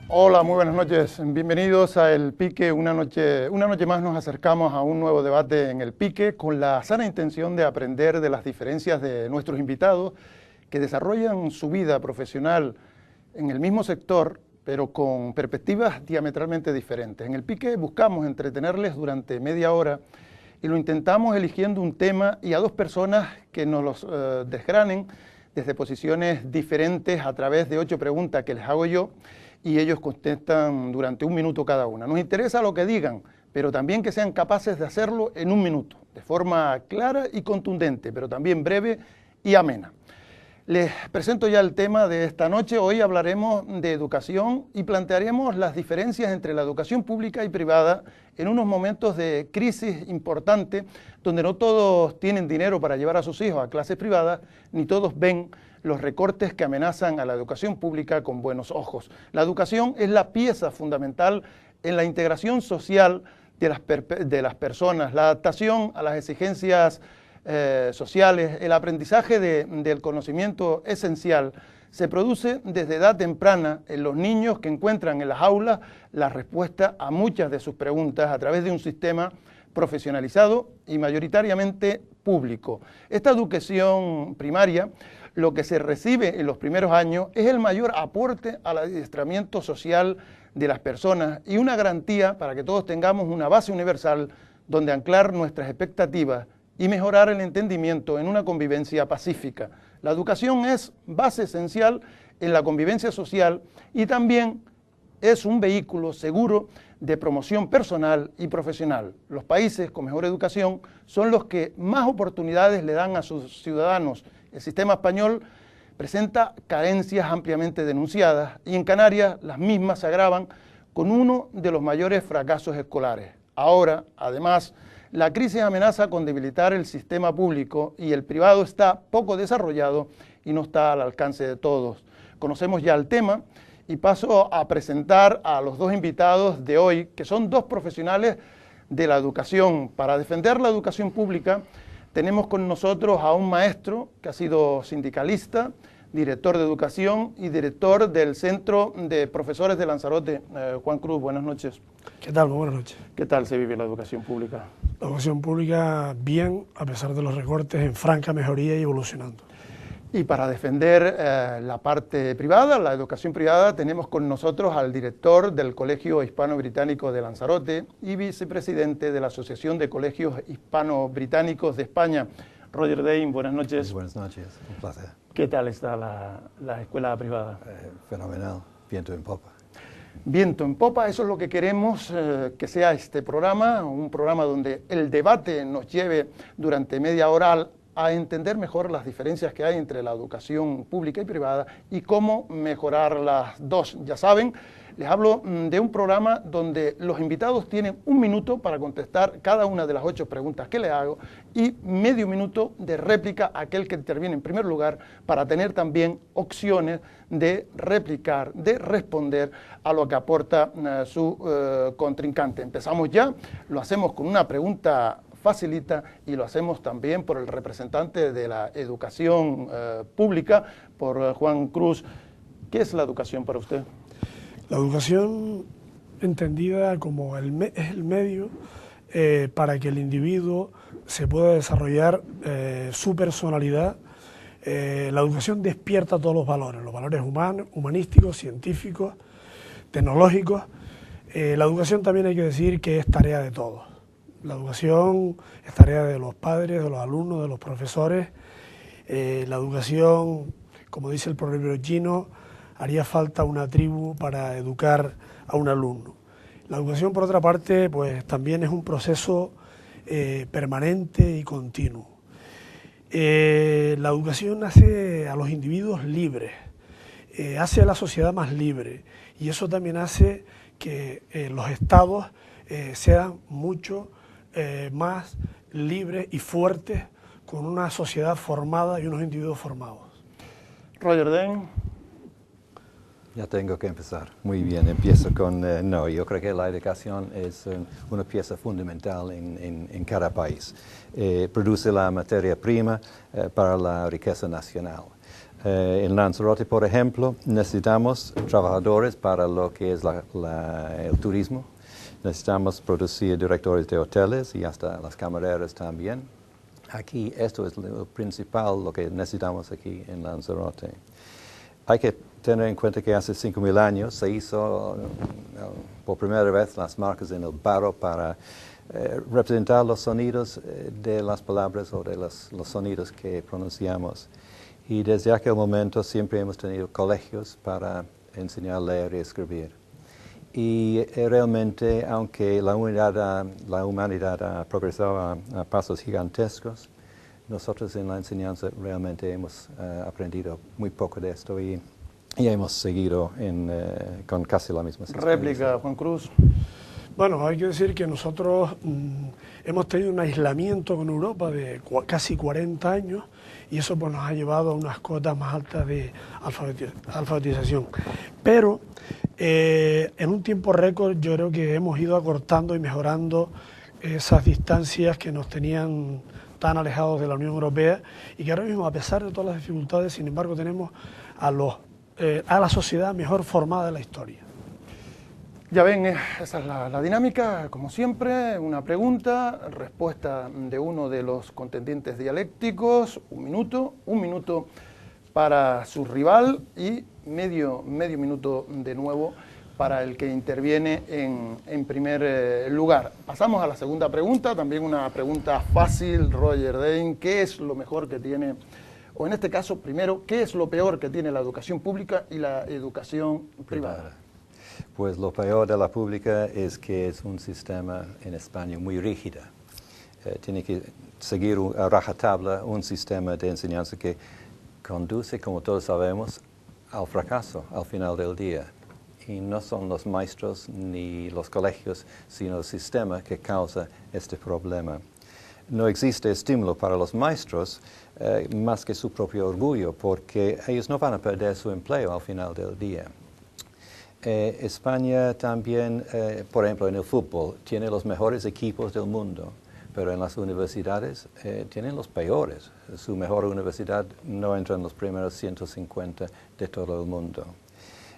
Hola, muy buenas noches. Bienvenidos a El Pique. Una noche más nos acercamos a un nuevo debate en El Pique con la sana intención de aprender de las diferencias de nuestros invitados que desarrollan su vida profesional en el mismo sector, pero con perspectivas diametralmente diferentes. En El Pique buscamos entretenerles durante media hora y lo intentamos eligiendo un tema y a dos personas que nos los desgranen desde posiciones diferentes a través de 8 preguntas que les hago yo y ellos contestan durante 1 minuto cada una. Nos interesa lo que digan, pero también que sean capaces de hacerlo en 1 minuto, de forma clara y contundente, pero también breve y amena. Les presento ya el tema de esta noche. Hoy hablaremos de educación y plantearemos las diferencias entre la educación pública y privada en unos momentos de crisis importante, donde no todos tienen dinero para llevar a sus hijos a clases privadas, ni todos ven los recortes que amenazan a la educación pública con buenos ojos. La educación es la pieza fundamental en la integración social de las personas, la adaptación a las exigencias sociales, el aprendizaje del conocimiento esencial se produce desde edad temprana en los niños que encuentran en las aulas la respuesta a muchas de sus preguntas a través de un sistema profesionalizado y mayoritariamente público. Esta educación primaria, lo que se recibe en los primeros años, es el mayor aporte al adiestramiento social de las personas y una garantía para que todos tengamos una base universal donde anclar nuestras expectativas y mejorar el entendimiento en una convivencia pacífica. La educación es base esencial en la convivencia social y también es un vehículo seguro de promoción personal y profesional. Los países con mejor educación son los que más oportunidades le dan a sus ciudadanos. El sistema español presenta carencias ampliamente denunciadas y en Canarias las mismas se agravan con uno de los mayores fracasos escolares. Ahora, además, la crisis amenaza con debilitar el sistema público y el privado está poco desarrollado y no está al alcance de todos. Conocemos ya el tema y paso a presentar a los dos invitados de hoy, que son dos profesionales de la educación. Para defender la educación pública tenemos con nosotros a un maestro que ha sido sindicalista, director de educación y director del Centro de Profesores de Lanzarote. Juan Cruz, buenas noches. ¿Qué tal? Muy buenas noches. ¿Qué tal se vive la educación pública? La educación pública bien, a pesar de los recortes, en franca mejoría y evolucionando. Y para defender la parte privada, la educación privada, tenemos con nosotros al director del Colegio Hispano-Británico de Lanzarote y vicepresidente de la Asociación de Colegios Hispano-Británicos de España. Roger Dane, buenas noches. Buenas noches, un placer. ¿Qué tal está la escuela privada? Fenomenal, viento en popa. Viento en popa, eso es lo que queremos que sea este programa, un programa donde el debate nos lleve durante media hora a entender mejor las diferencias que hay entre la educación pública y privada y cómo mejorar las dos. Ya saben, les hablo de un programa donde los invitados tienen 1 minuto para contestar cada una de las 8 preguntas que le hago y medio minuto de réplica a aquel que interviene en primer lugar para tener también opciones de replicar, de responder a lo que aporta su contrincante. Empezamos ya, lo hacemos con una pregunta facilita y lo hacemos también por el representante de la educación pública, por Juan Cruz. ¿Qué es la educación para usted? La educación entendida como es el medio para que el individuo se pueda desarrollar su personalidad. La educación despierta todos los valores humanos, humanísticos, científicos, tecnológicos. La educación también hay que decir que es tarea de todos. La educación es tarea de los padres, de los alumnos, de los profesores. La educación, como dice el proverbio chino, haría falta una tribu para educar a un alumno. La educación, por otra parte, pues también es un proceso permanente y continuo. La educación hace a los individuos libres, hace a la sociedad más libre y eso también hace que los estados sean mucho más libres y fuertes con una sociedad formada y unos individuos formados. Roger Dane. Ya tengo que empezar. Muy bien, empiezo con no. Yo creo que la educación es una pieza fundamental en cada país. Produce la materia prima para la riqueza nacional. En Lanzarote, por ejemplo, necesitamos trabajadores para lo que es el turismo. Necesitamos producir directores de hoteles y hasta las camareras también. Aquí esto es lo principal, lo que necesitamos aquí en Lanzarote. Hay que tener en cuenta que hace 5.000 años se hizo por primera vez las marcas en el barro para representar los sonidos de las palabras o de los sonidos que pronunciamos. Y desde aquel momento siempre hemos tenido colegios para enseñar a leer y escribir. Y realmente, aunque la humanidad ha progresado a pasos gigantescos, nosotros en la enseñanza realmente hemos aprendido muy poco de esto y hemos seguido con casi la misma situación. Réplica, Juan Cruz. Bueno, hay que decir que nosotros hemos tenido un aislamiento con Europa de casi 40 años y eso pues, nos ha llevado a unas cotas más altas de alfabetización. Pero en un tiempo récord yo creo que hemos ido acortando y mejorando esas distancias que nos tenían tan alejados de la Unión Europea y que ahora mismo, a pesar de todas las dificultades, sin embargo, tenemos a la sociedad mejor formada de la historia. Ya ven, esa es la dinámica, como siempre, una pregunta, respuesta de uno de los contendientes dialécticos, un minuto para su rival y medio minuto de nuevo para el que interviene en primer lugar. Pasamos a la segunda pregunta, también una pregunta fácil, Roger Dane, ¿qué es lo mejor que tiene, o en este caso, primero, qué es lo peor que tiene la educación pública y la educación privada? Pues lo peor de la pública es que es un sistema en España muy rígido. Tiene que seguir a rajatabla un sistema de enseñanza que conduce, como todos sabemos, al fracaso al final del día. Y no son los maestros ni los colegios, sino el sistema que causa este problema. No existe estímulo para los maestros más que su propio orgullo, porque ellos no van a perder su empleo al final del día. España también, por ejemplo, en el fútbol, tiene los mejores equipos del mundo, pero en las universidades tienen los peores. Su mejor universidad no entra en los primeros 150 de todo el mundo.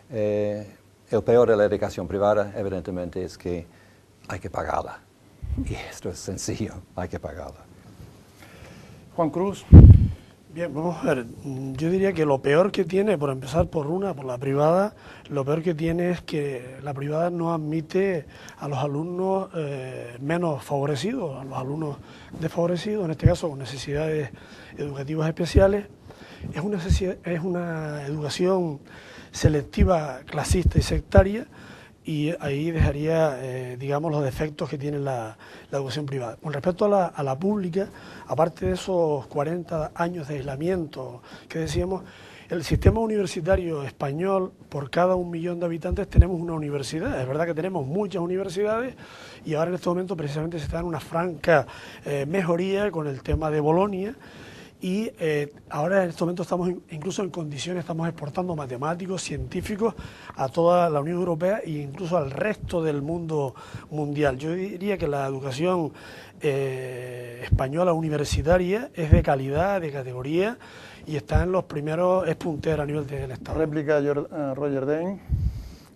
El peor de la educación privada, evidentemente, es que hay que pagarla. Y esto es sencillo, hay que pagarla. Juan Cruz. Bien, vamos a ver, yo diría que lo peor que tiene, por empezar por la privada, lo peor que tiene es que la privada no admite a los alumnos menos favorecidos, a los alumnos desfavorecidos, en este caso con necesidades educativas especiales. Es una educación selectiva, clasista y sectaria, y ahí dejaría, digamos, los defectos que tiene la educación privada. Con respecto a la pública, aparte de esos 40 años de aislamiento que decíamos, el sistema universitario español, por cada 1 millón de habitantes tenemos una universidad. Es verdad que tenemos muchas universidades y ahora en este momento precisamente se está en una franca mejoría con el tema de Bolonia. Y ahora en este momento estamos incluso en condiciones, estamos exportando matemáticos, científicos a toda la Unión Europea e incluso al resto del mundo mundial. Yo diría que la educación española universitaria es de calidad, de categoría y está en los primeros, es puntera a nivel del Estado. Réplica, Roger Dane.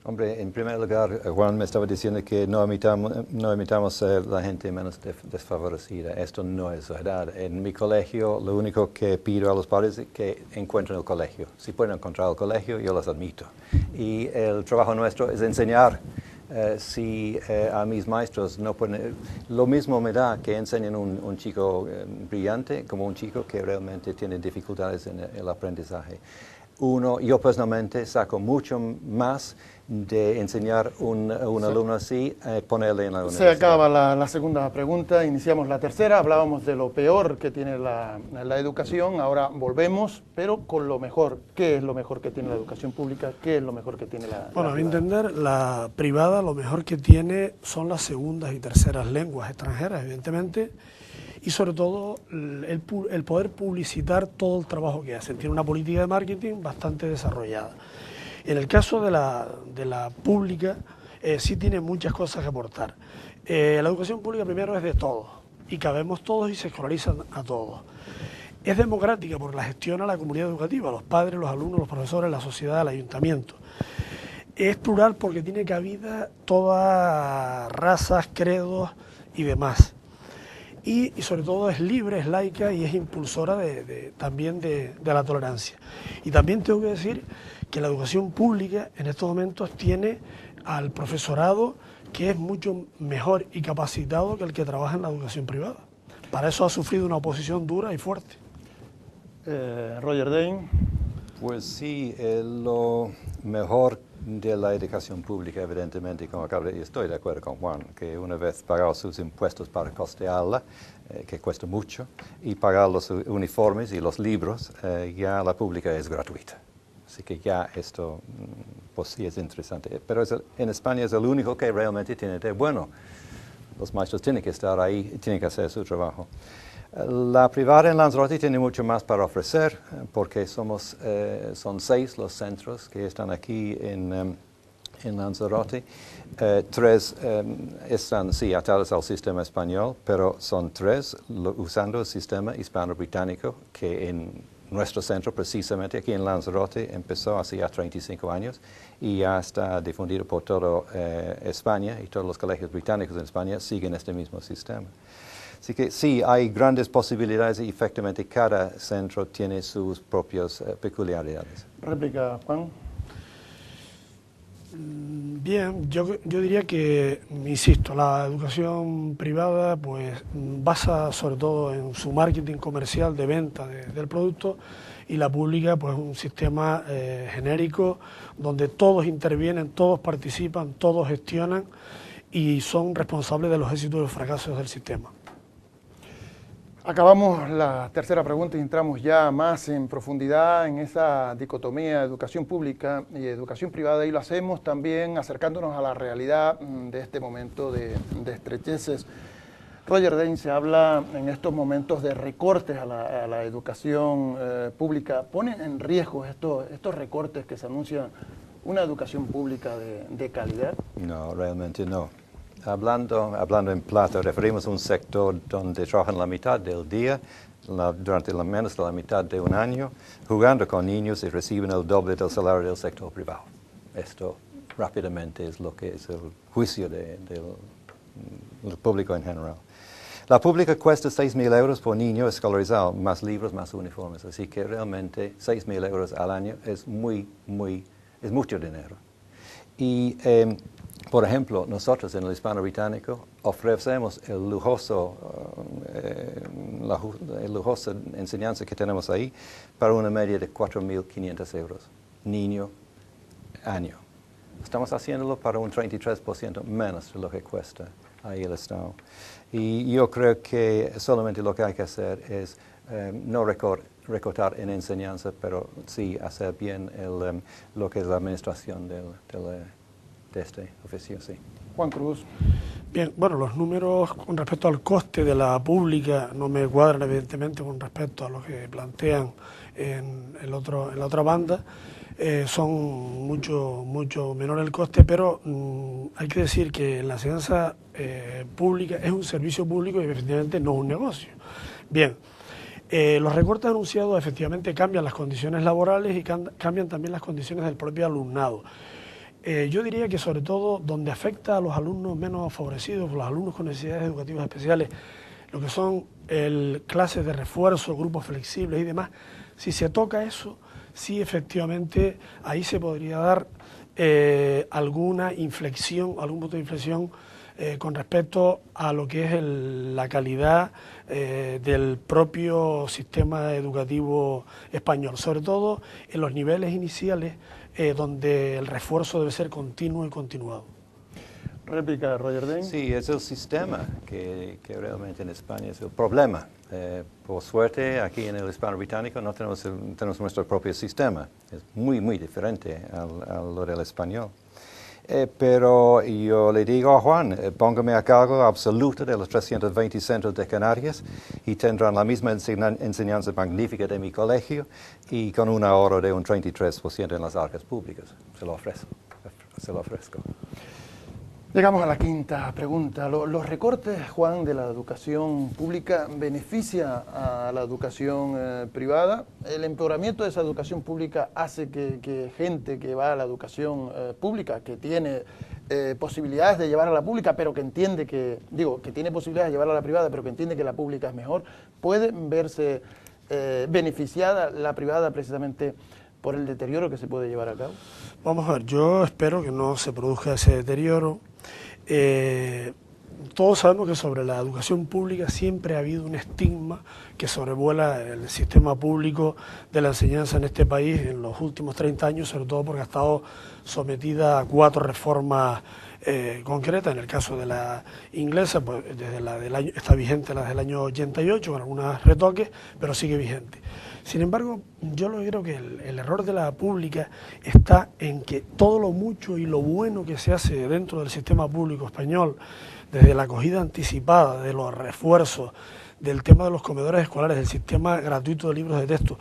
Hombre, en primer lugar, Juan me estaba diciendo que no imitamos a la gente menos desfavorecida. Esto no es verdad. En mi colegio, lo único que pido a los padres es que encuentren el colegio. Si pueden encontrar el colegio, yo los admito. Y el trabajo nuestro es enseñar. Si a mis maestros no pueden... Lo mismo me da que enseñen un chico brillante como un chico que realmente tiene dificultades en el aprendizaje. Yo personalmente saco mucho más de enseñar a un alumno así, ponerle en la universidad. Se acaba la segunda pregunta, iniciamos la tercera, hablábamos de lo peor que tiene la educación, ahora volvemos, pero con lo mejor. ¿Qué es lo mejor que tiene la educación pública? ¿Qué es lo mejor que tiene la Bueno, a mi privada? entender, la privada lo mejor que tiene son las segundas y terceras lenguas extranjeras, evidentemente, y sobre todo el poder publicitar todo el trabajo que hacen. Tiene una política de marketing bastante desarrollada. En el caso de la pública, sí tiene muchas cosas que aportar. La educación pública primero es de todos, y cabemos todos y se escolarizan a todos. Es democrática porque la gestiona la comunidad educativa, los padres, los alumnos, los profesores, la sociedad, el ayuntamiento. Es plural porque tiene cabida todas razas, credos y demás. Y sobre todo es libre, es laica y es impulsora también de la tolerancia. Y también tengo que decir que la educación pública en estos momentos tiene al profesorado que es mucho mejor y capacitado que el que trabaja en la educación privada. Para eso ha sufrido una oposición dura y fuerte. Roger Dane. Pues sí, lo mejor de la educación pública, evidentemente, como acabo de decir, estoy de acuerdo con Juan, que una vez pagado sus impuestos para costearla, que cuesta mucho, y pagar los uniformes y los libros, ya la pública es gratuita. Así que ya esto, pues sí es interesante. Pero en España es el único que realmente tiene de bueno. Los maestros tienen que estar ahí, tienen que hacer su trabajo. La privada en Lanzarote tiene mucho más para ofrecer, porque son 6 los centros que están aquí en Lanzarote. 3 están, sí, atados al sistema español, pero son 3 usando el sistema hispano-británico, que en nuestro centro, precisamente aquí en Lanzarote, empezó hace ya 35 años y ya está difundido por toda España, y todos los colegios británicos en España siguen este mismo sistema. Así que sí, hay grandes posibilidades y efectivamente cada centro tiene sus propias peculiaridades. Réplica, Juan. Bien, yo diría que, insisto, la educación privada pues basa sobre todo en su marketing comercial de venta del producto, y la pública pues un sistema genérico donde todos intervienen, todos participan, todos gestionan y son responsables de los éxitos y los fracasos del sistema. Acabamos la tercera pregunta y entramos ya más en profundidad en esa dicotomía de educación pública y educación privada, y lo hacemos también acercándonos a la realidad de este momento de estrecheces. Roger Dane, se habla en estos momentos de recortes a la educación pública. ¿Ponen en riesgo estos recortes que se anuncian una educación pública de calidad? No, realmente no. Hablando en plata, referimos a un sector donde trabajan la mitad del día, durante menos de la mitad de un año, jugando con niños y reciben el doble del salario del sector privado. Esto rápidamente es lo que es el juicio del público en general. La pública cuesta 6.000 euros por niño escolarizado, más libros, más uniformes. Así que realmente 6.000 euros al año es mucho dinero. Y, por ejemplo, nosotros en el hispano-británico ofrecemos la lujosa enseñanza que tenemos ahí para una media de 4.500 euros, niño, año. Estamos haciéndolo para un 33% menos de lo que cuesta ahí el Estado. Y yo creo que solamente lo que hay que hacer es no recortar en enseñanza, pero sí hacer bien lo que es la administración de este oficio, sí. Juan Cruz. Bien, bueno, los números con respecto al coste de la pública no me cuadran evidentemente con respecto a lo que plantean en la otra banda. Son mucho menor el coste, pero hay que decir que la enseñanza pública es un servicio público y efectivamente no un negocio. Bien, los recortes anunciados efectivamente cambian las condiciones laborales y cambian también las condiciones del propio alumnado. Yo diría que sobre todo donde afecta a los alumnos menos favorecidos, los alumnos con necesidades educativas especiales, lo que son clases de refuerzo, grupos flexibles y demás, si se toca eso, sí efectivamente ahí se podría dar alguna inflexión, algún punto de inflexión con respecto a lo que es la calidad del propio sistema educativo español, sobre todo en los niveles iniciales donde el refuerzo debe ser continuo y continuado. Réplica de Roger Dane. Sí, es el sistema que realmente en España es el problema. Por suerte, aquí en el hispano-británico no tenemos nuestro propio sistema. Es muy diferente a lo del español. Pero yo le digo a Juan, póngame a cargo absoluto de los 320 centros de Canarias y tendrán la misma enseñanza magnífica de mi colegio y con un ahorro de un 33% en las arcas públicas. Se lo ofrezco. Llegamos a la quinta pregunta. ¿Los recortes, Juan, de la educación pública beneficia a la educación privada? ¿El empeoramiento de esa educación pública hace que gente que va a la educación pública, que tiene posibilidades de llevar a la pública, pero que entiende que tiene posibilidades de llevar a la privada, pero que entiende que la pública es mejor, puede verse beneficiada la privada precisamente por el deterioro que se puede llevar a cabo? Vamos a ver, yo espero que no se produzca ese deterioro. Todos sabemos que sobre la educación pública siempre ha habido un estigma que sobrevuela el sistema público de la enseñanza en este país en los últimos 30 años, sobre todo porque ha estado sometida a 4 reformas concretas. En el caso de la inglesa, pues desde la del año, está vigente la del año 88, con algunos retoques, pero sigue vigente. Sin embargo, yo creo que el error de la pública está en que todo lo mucho y lo bueno que se hace dentro del sistema público español, desde la acogida anticipada, de los refuerzos, del tema de los comedores escolares, del sistema gratuito de libros de texto,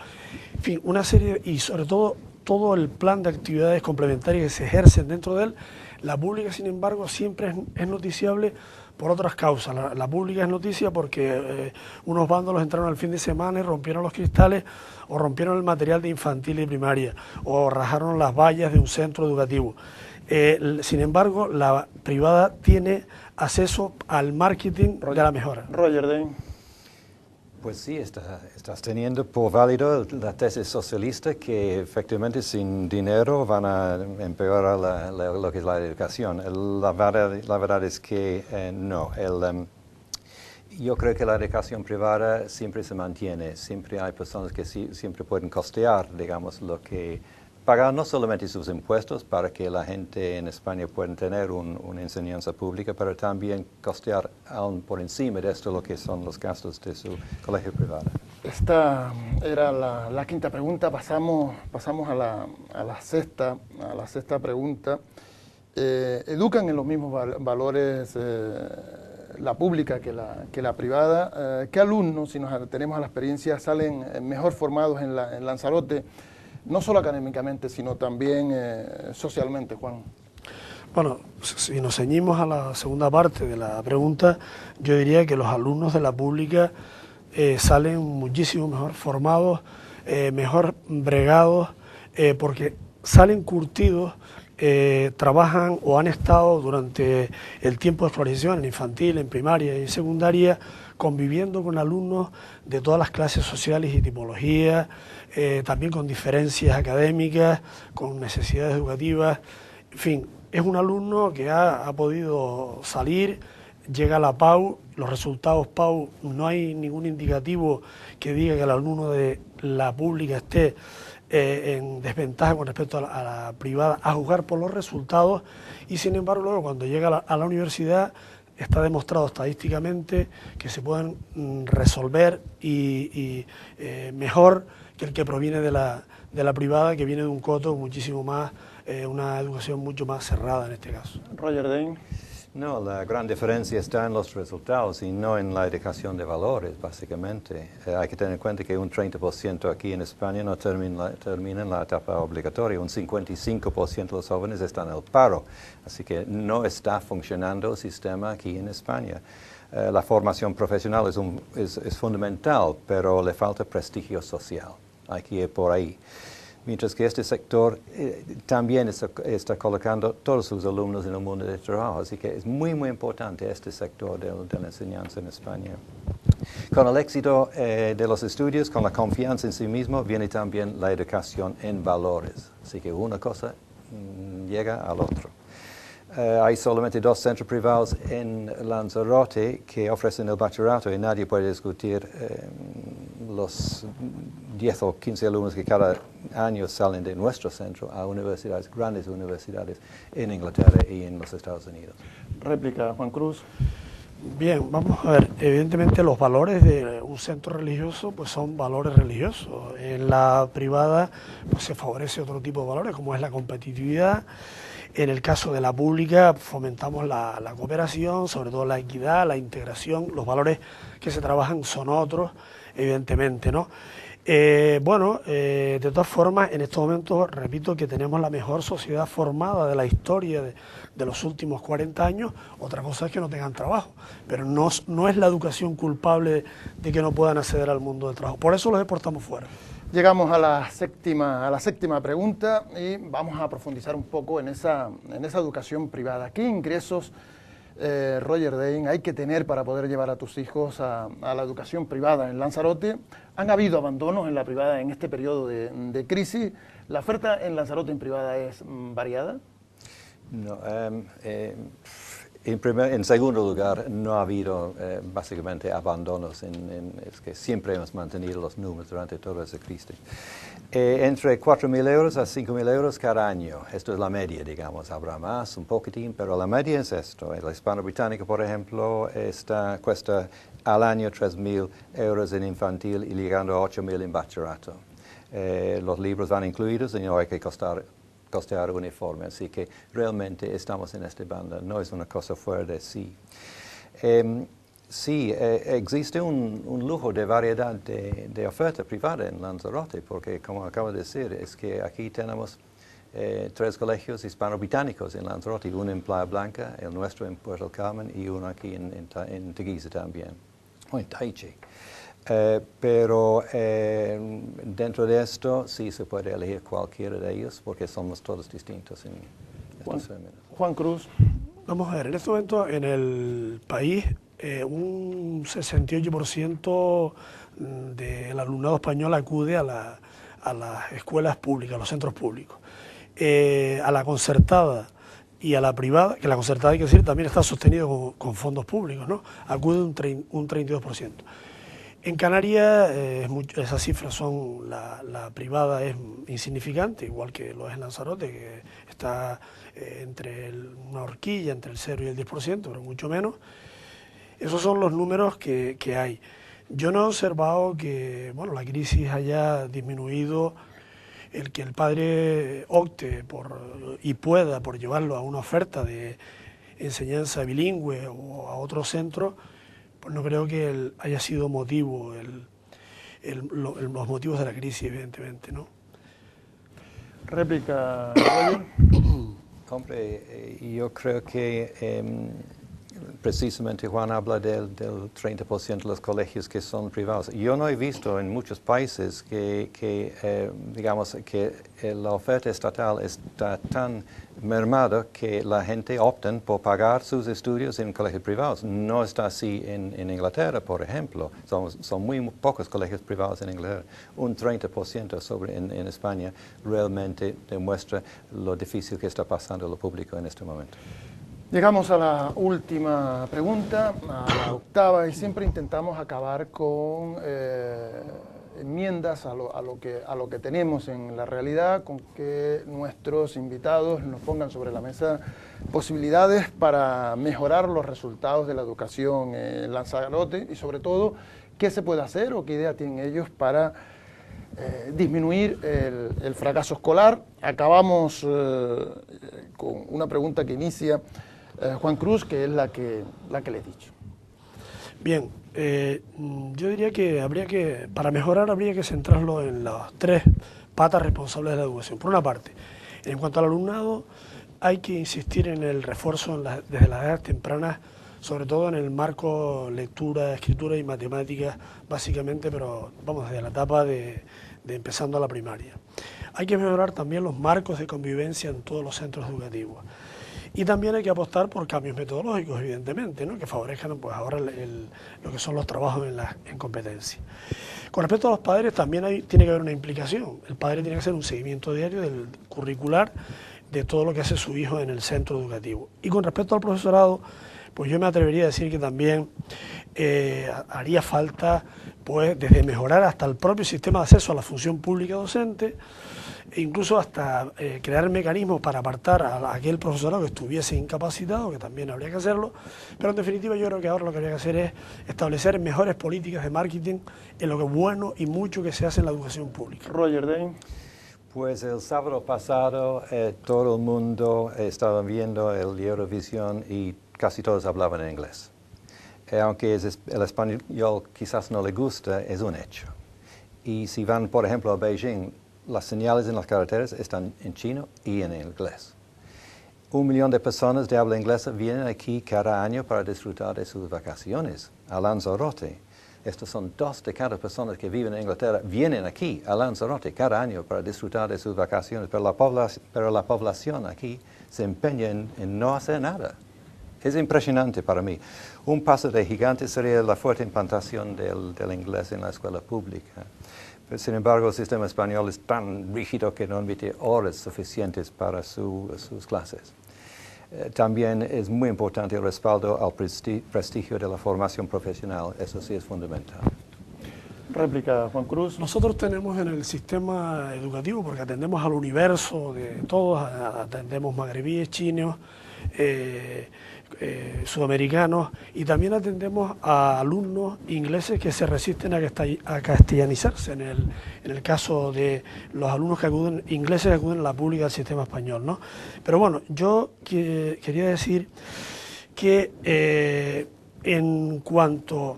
en fin, una serie, y sobre todo el plan de actividades complementarias que se ejercen dentro de él, la pública, sin embargo, siempre es noticiable por otras causas. La pública es noticia porque unos vándalos entraron al fin de semana y rompieron los cristales o rompieron el material de infantil y primaria o rajaron las vallas de un centro educativo. Sin embargo, la privada tiene acceso al marketing de la mejora. Roger Dane. Pues sí, estás teniendo por válido la tesis socialista que efectivamente sin dinero van a empeorar lo que es la educación. La verdad es que no. Yo creo que la educación privada siempre se mantiene. Siempre hay personas que siempre pueden costear, digamos, lo que pagar no solamente sus impuestos para que la gente en España pueda tener una enseñanza pública, pero también costear aún por encima de esto lo que son los gastos de su colegio privado. Esta era la quinta pregunta. Pasamos a la sexta pregunta. ¿Educan en los mismos valores la pública que la privada? ¿Qué alumnos, si nos atenemos a la experiencia, salen mejor formados en Lanzarote? No solo académicamente, sino también socialmente, Juan. Bueno, si nos ceñimos a la segunda parte de la pregunta, yo diría que los alumnos de la pública salen muchísimo mejor formados, mejor bregados, porque salen curtidos, trabajan o han estado durante el tiempo de escolarización en infantil, en primaria y secundaria, conviviendo con alumnos de todas las clases sociales y tipologías, también con diferencias académicas, con necesidades educativas. En fin, es un alumno que ha podido salir, llega a la PAU, los resultados PAU, no hay ningún indicativo que diga que el alumno de la pública esté en desventaja con respecto a la privada, a juzgar por los resultados, y sin embargo luego cuando llega a la universidad está demostrado estadísticamente que se pueden resolver y mejor que el que proviene de la privada, que viene de un coto muchísimo más, una educación mucho más cerrada en este caso. Roger Dane. No, la gran diferencia está en los resultados y no en la educación de valores, básicamente. Hay que tener en cuenta que un 30% aquí en España no termina en la etapa obligatoria, un 55% de los jóvenes están en el paro, así que no está funcionando el sistema aquí en España. La formación profesional es fundamental, pero le falta prestigio social, hay que ir por ahí. Mientras que este sector también está colocando todos sus alumnos en el mundo del trabajo, así que es muy, muy importante este sector de la enseñanza en España. Con el éxito de los estudios, con la confianza en sí mismo, viene también la educación en valores, así que una cosa llega al otro. Hay solamente 2 centros privados en Lanzarote que ofrecen el bachillerato y nadie puede discutir los 10 o 15 alumnos que cada año salen de nuestro centro a universidades, grandes universidades en Inglaterra y en los Estados Unidos. Réplica, Juan Cruz. Bien, vamos a ver, evidentemente los valores de un centro religioso pues son valores religiosos. En la privada pues se favorece otro tipo de valores como es la competitividad. En el caso de la pública fomentamos la cooperación, sobre todo la equidad, la integración, los valores que se trabajan son otros, evidentemente, ¿no? De todas formas, en estos momentos, repito que tenemos la mejor sociedad formada de la historia de los últimos 40 años. Otra cosa es que no tengan trabajo, pero no es la educación culpable de que no puedan acceder al mundo del trabajo. Por eso los exportamos fuera. Llegamos a la séptima pregunta y vamos a profundizar un poco en esa educación privada. ¿Qué ingresos, Roger Dain, hay que tener para poder llevar a tus hijos a la educación privada en Lanzarote? ¿Han habido abandonos en la privada en este periodo de crisis? ¿La oferta en Lanzarote en privada es variada? No, en segundo lugar, no ha habido básicamente abandonos, es que siempre hemos mantenido los números durante toda esa crisis. Entre 4.000 euros a 5.000 euros cada año, esto es la media, digamos, habrá más, un poquitín, pero la media es esto. El hispano-británico, por ejemplo, cuesta al año 3.000 euros en infantil y llegando a 8.000 en bachillerato. Los libros van incluidos y no hay que costear uniforme, así que realmente estamos en esta banda, no es una cosa fuera de sí. Sí, existe un lujo de variedad de oferta privada en Lanzarote, porque como acabo de decir, es que aquí tenemos 3 colegios hispano-británicos en Lanzarote, uno en Playa Blanca, el nuestro en Puerto del Carmen y uno aquí en Teguise también, o en Taichi. Pero dentro de esto sí se puede elegir cualquiera de ellos porque somos todos distintos en estos términos. Juan Cruz. Vamos a ver, en este momento en el país un 68% del alumnado español acude a las escuelas públicas, a los centros públicos. A la concertada y a la privada, que la concertada hay que decir también está sostenido con fondos públicos, ¿no? Acude un 32%. En Canarias esas cifras son, la privada es insignificante, igual que lo es en Lanzarote, que está entre una horquilla, entre el 0 y el 10%, pero mucho menos. Esos son los números que hay. Yo no he observado que la crisis haya disminuido el que el padre opte y pueda por llevarlo a una oferta de enseñanza bilingüe o a otro centro. Pues no creo que haya sido motivo los motivos de la crisis, evidentemente, ¿no? Réplica, Roger. Hombre, yo creo que precisamente Juan habla del 30% de los colegios que son privados. Yo no he visto en muchos países digamos, que la oferta estatal está tan mermada que la gente opta por pagar sus estudios en colegios privados. No está así en Inglaterra, por ejemplo. Son muy pocos colegios privados en Inglaterra. Un 30% en España realmente demuestra lo difícil que está pasando lo público en este momento. Llegamos a la última pregunta, a la octava, y siempre intentamos acabar con enmiendas a lo que tenemos en la realidad, con que nuestros invitados nos pongan sobre la mesa posibilidades para mejorar los resultados de la educación en Lanzarote y sobre todo qué se puede hacer o qué idea tienen ellos para disminuir el fracaso escolar. Acabamos con una pregunta que inicia Juan Cruz, que es la que le he dicho. Bien, yo diría que para mejorar habría que centrarlo en las 3 patas responsables de la educación. Por una parte, en cuanto al alumnado, hay que insistir en el refuerzo desde las edades tempranas, sobre todo en el marco lectura, escritura y matemáticas, básicamente, pero vamos, desde la etapa de empezando a la primaria. Hay que mejorar también los marcos de convivencia en todos los centros educativos. Y también hay que apostar por cambios metodológicos, evidentemente, ¿no? Que favorezcan pues, ahora lo que son los trabajos en competencia. Con respecto a los padres, también tiene que haber una implicación. El padre tiene que hacer un seguimiento diario del curricular de todo lo que hace su hijo en el centro educativo. Y con respecto al profesorado, pues yo me atrevería a decir que también haría falta, pues, desde mejorar hasta el propio sistema de acceso a la función pública docente, e incluso hasta crear mecanismos para apartar a aquel profesorado que estuviese incapacitado, que también habría que hacerlo, pero en definitiva yo creo que ahora lo que habría que hacer es establecer mejores políticas de marketing en lo que es bueno y mucho que se hace en la educación pública. Roger Dain. Pues el sábado pasado todo el mundo estaba viendo el Eurovisión y casi todos hablaban en inglés. Aunque el español quizás no le gusta, es un hecho. Y si van, por ejemplo, a Beijing, las señales en las carreteras están en chino y en inglés. 1 millón de personas de habla inglesa vienen aquí cada año para disfrutar de sus vacaciones a Lanzarote. Estos son 2 de cada personas que viven en Inglaterra, vienen aquí a Lanzarote cada año para disfrutar de sus vacaciones, pero la población aquí se empeña en no hacer nada. Es impresionante para mí. Un paso de gigante sería la fuerte implantación del inglés en la escuela pública. Pero, sin embargo, el sistema español es tan rígido que no admite horas suficientes para sus clases. También es muy importante el respaldo al prestigio de la formación profesional. Eso sí es fundamental. Réplica, Juan Cruz. Nosotros tenemos en el sistema educativo, porque atendemos al universo de todos, atendemos magrebíes, chinos, sudamericanos, y también atendemos a alumnos ingleses que se resisten a castellanizarse, en el caso de los alumnos ingleses que acuden a la pública del sistema español, ¿no? Pero bueno, yo quería decir que en cuanto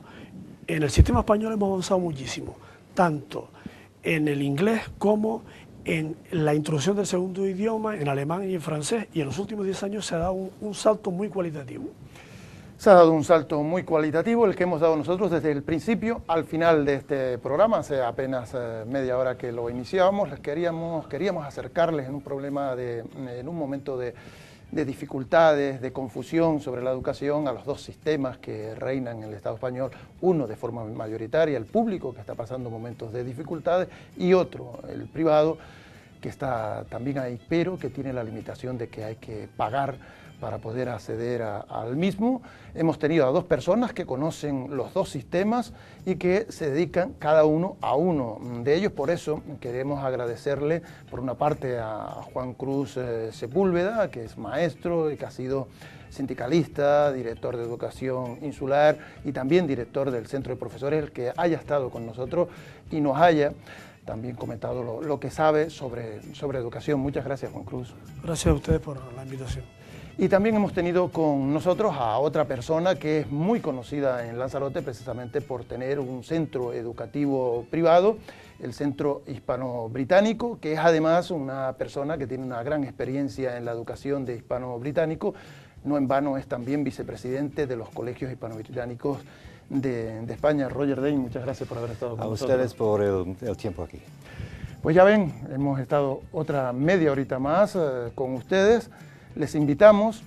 en el sistema español hemos avanzado muchísimo, tanto en el inglés como en la introducción del segundo idioma, en alemán y en francés, y en los últimos 10 años se ha dado un salto muy cualitativo. Se ha dado un salto muy cualitativo, el que hemos dado nosotros desde el principio al final de este programa, hace apenas media hora que lo iniciábamos. Queríamos acercarles en un momento de dificultades, de confusión sobre la educación, a los 2 sistemas que reinan en el Estado español, uno de forma mayoritaria, el público, que está pasando momentos de dificultades, y otro, el privado, que está también ahí, pero que tiene la limitación de que hay que pagar para poder acceder al mismo. Hemos tenido a 2 personas que conocen los 2 sistemas y que se dedican cada uno a uno de ellos. Por eso queremos agradecerle, por una parte, a Juan Cruz Sepúlveda, que es maestro y que ha sido sindicalista, director de educación insular y también director del Centro de Profesores, el que haya estado con nosotros y nos haya también comentado lo que sabe sobre educación. Muchas gracias, Juan Cruz. Gracias a ustedes por la invitación. Y también hemos tenido con nosotros a otra persona que es muy conocida en Lanzarote precisamente por tener un centro educativo privado, el Centro Hispano-Británico, que es además una persona que tiene una gran experiencia en la educación de hispano-británico. No en vano es también vicepresidente de los colegios hispano-británicos de España. Roger Dane, muchas gracias por haber estado con nosotros. A ustedes por el tiempo aquí. Pues ya ven, hemos estado otra media horita más con ustedes. Les invitamos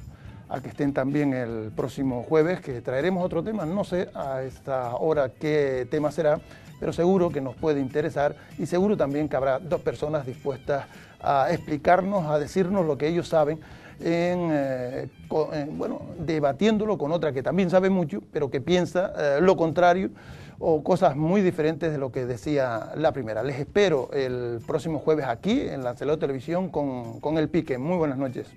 a que estén también el próximo jueves, que traeremos otro tema. No sé a esta hora qué tema será, pero seguro que nos puede interesar y seguro también que habrá 2 personas dispuestas a explicarnos, a decirnos lo que ellos saben, debatiéndolo con otra que también sabe mucho, pero que piensa lo contrario o cosas muy diferentes de lo que decía la primera. Les espero el próximo jueves aquí en Lancelot Televisión con El Pique. Muy buenas noches.